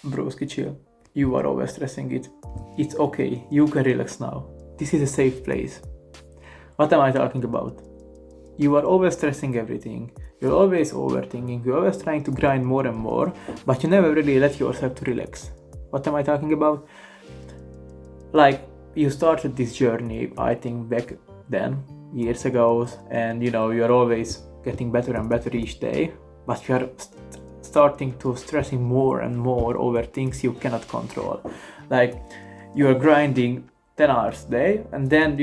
Broski, chill. You are overstressing it. It's okay. You can relax now. This is a safe place. What am I talking about? You are overstressing everything. You're always overthinking. You're always trying to grind more and more, but you never really let yourself to relax. What am I talking about? Like, you started this journey, I think, back then, years ago, and you're always getting better and better each day, but you're starting to stressing more and more over things you cannot control. Like, you're grinding 10 hours a day, and then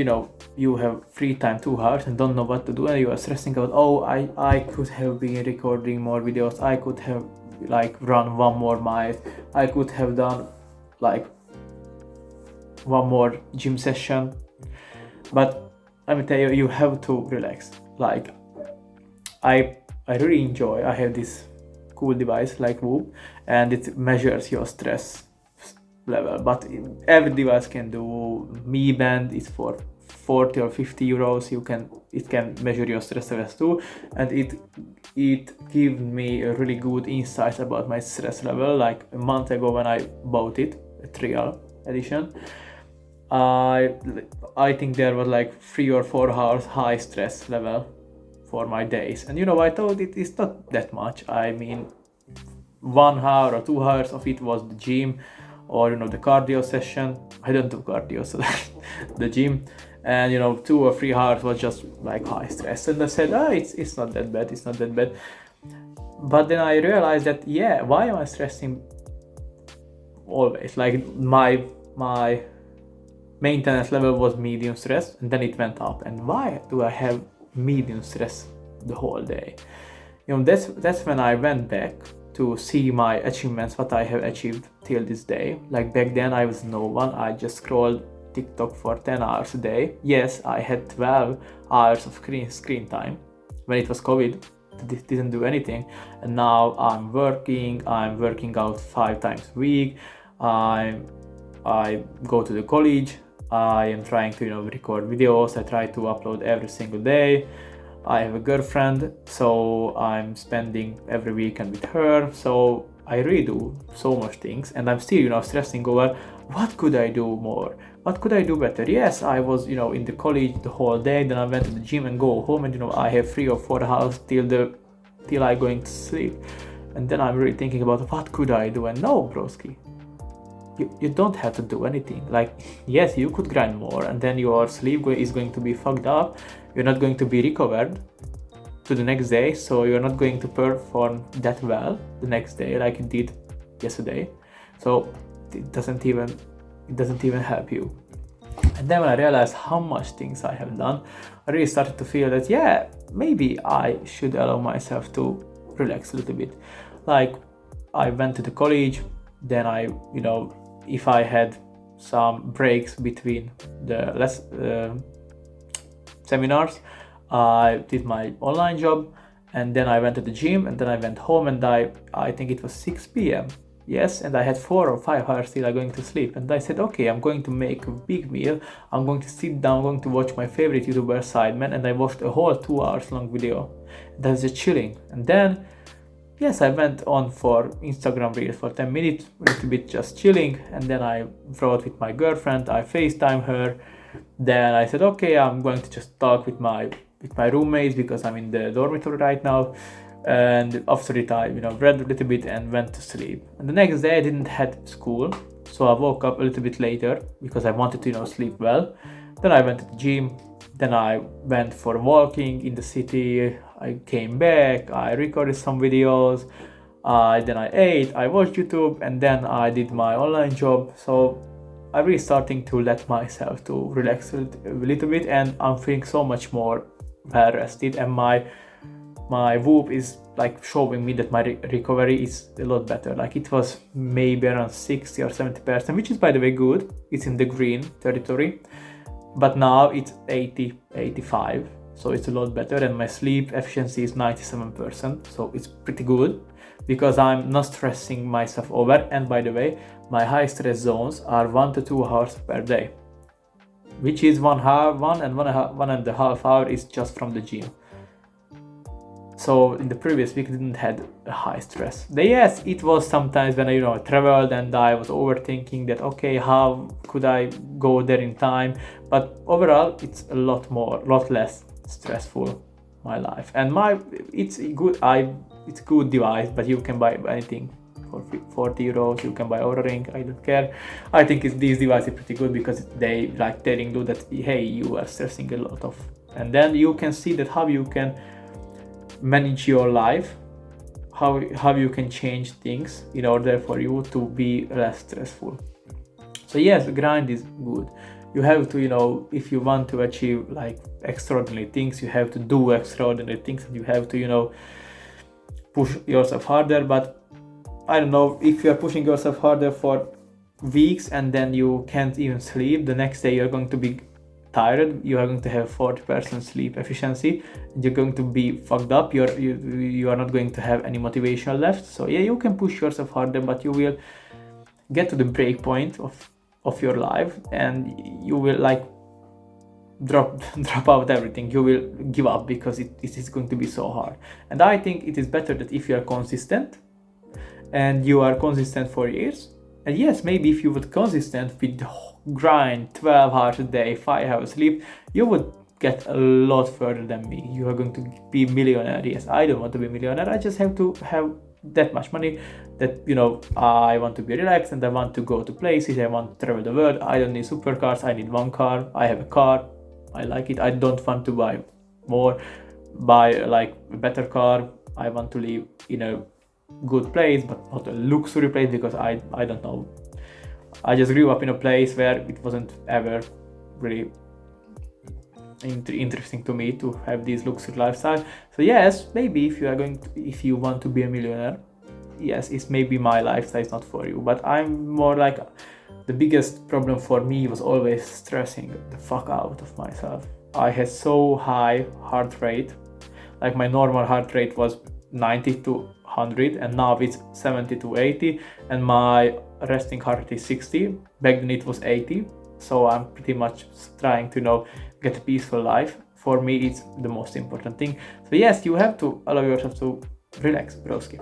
you have free time 2 hours and don't know what to do, and you are stressing about, oh, I could have been recording more videos, I could have run one more mile, I could have done one more gym session. But let me tell you, you have to relax. Like, I really enjoy, I have this cool device like Whoop, and it measures your stress level, but every device can do. Mi Band is for 40 or 50 euros. It can measure your stress levels too, and it gives me a really good insight about my stress level. Like a month ago when I bought it, a trial edition, I think there was 3 or 4 hours high stress level for my days, and I thought it is not that much. I mean, 1 hour or 2 hours of it was the gym, or the cardio session. I don't do cardio, so the gym, and 2 or 3 hours was just high stress, and I said, it's not that bad. But then I realized that, why am I stressing always? My maintenance level was medium stress, and then it went up, and why do I have medium stress the whole day? That's when I went back to see my achievements, what I have achieved till this day. Like, back then I was no one. I just scrolled TikTok for 10 hours a day. Yes, I had 12 hours of screen time when it was COVID. Didn't do anything, and now I'm working out 5 times a week. I go to the college. I am trying to record videos. I try to upload every single day. I have a girlfriend, so I'm spending every weekend with her. So I really do so much things, and I'm still stressing over what could I do more, what could I do better. Yes, I was in the college the whole day, then I went to the gym and go home, and I have 3 or 4 hours till I going to sleep, and then I'm really thinking about what could I do. And no, broski, you don't have to do anything. Yes, you could grind more, and then your sleep is going to be fucked up. You're not going to be recovered to the next day, so you're not going to perform that well the next day like it did yesterday. So it doesn't even help you. And then when I realized how much things I have done, I really started to feel that maybe I should allow myself to relax a little bit. Like, I went to the college, then I if I had some breaks between the seminars, I did my online job, and then I went to the gym, and then I went home, and I think it was 6 p.m. Yes, and I had 4 or 5 hours till I'm going to sleep, and I said, okay, I'm going to make a big meal. I'm going to sit down, I'm going to watch my favorite YouTuber Sideman, and I watched a whole 2 hours long video. That was just chilling. And then yes, I went on for Instagram Reels for 10 minutes, a little bit just chilling, and then I wrote with my girlfriend, I FaceTime her. Then I said, okay, I'm going to just talk with my roommates because I'm in the dormitory right now. And after it, I read a little bit and went to sleep. And the next day I didn't have school, so I woke up a little bit later because I wanted to sleep well. Then I went to the gym. Then I went for walking in the city. I came back, I recorded some videos, then I ate, I watched YouTube, and then I did my online job. So I'm really starting to let myself to relax a little bit, and I'm feeling so much more well rested, and my Whoop is showing me that my recovery is a lot better. It was maybe around 60 or 70%, which is, by the way, good. It's in the green territory, but now it's 80-85. So it's a lot better, and my sleep efficiency is 97%, so it's pretty good because I'm not stressing myself over. And by the way, my high stress zones are 1 to 2 hours per day, which is 1 and a half hour is just from the gym. So in the previous week, I didn't had a high stress. Yes, it was sometimes when I traveled and I was overthinking that, okay, how could I go there in time? But overall, it's a lot less stressful, my life. And it's a good device, but you can buy anything for 40 euros. You can buy Oura Ring. I don't care. I think these devices are pretty good because they telling you that, hey, you are stressing a lot of, and then you can see that how you can manage your life, how you can change things in order for you to be less stressful. So yes, grind is good. You have to, if you want to achieve extraordinary things, you have to do extraordinary things, and you have to, push yourself harder. But I don't know, if you are pushing yourself harder for weeks and then you can't even sleep, the next day you're going to be tired, you are going to have 40% sleep efficiency, you're going to be fucked up, you are not going to have any motivation left. So yeah, you can push yourself harder, but you will get to the break point of your life, and you will drop out everything. You will give up because it is going to be so hard. And I think it is better that if you are consistent, and you are consistent for years, and yes, maybe if you would consistent with grind 12 hours a day, 5 hours sleep, you would get a lot further than me. You are going to be millionaire. Yes, I don't want to be a millionaire. I just have to have that much money that I want to be relaxed, and I want to go to places, I want to travel the world. I don't need supercars, I need one car. I have a car, I like it. I don't want to buy a better car. I want to live in a good place, but not a luxury place, because I don't know, I just grew up in a place where it wasn't ever really interesting to me to have this luxury lifestyle. So yes, maybe if you want to be a millionaire, yes, it's maybe my lifestyle is not for you. But I'm more the biggest problem for me was always stressing the fuck out of myself. I had so high heart rate, my normal heart rate was 90 to 100, and now it's 70 to 80, and my resting heart rate is 60. Back then it was 80. So I'm pretty much trying to get a peaceful life. For me, it's the most important thing. So yes, you have to allow yourself to relax, broski.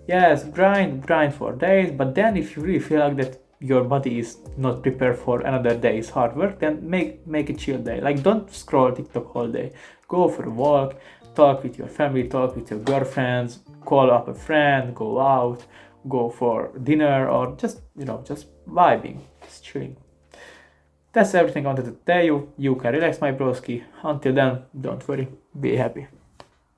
Yes, grind for days, but then if you really feel like that your body is not prepared for another day's hard work, then make a chill day. Don't scroll TikTok all day. Go for a walk, talk with your family, talk with your girlfriends, call up a friend, go out, go for dinner, or just vibing, just chilling. That's everything I wanted to tell you. You can relax, my broski. Until then, don't worry, be happy.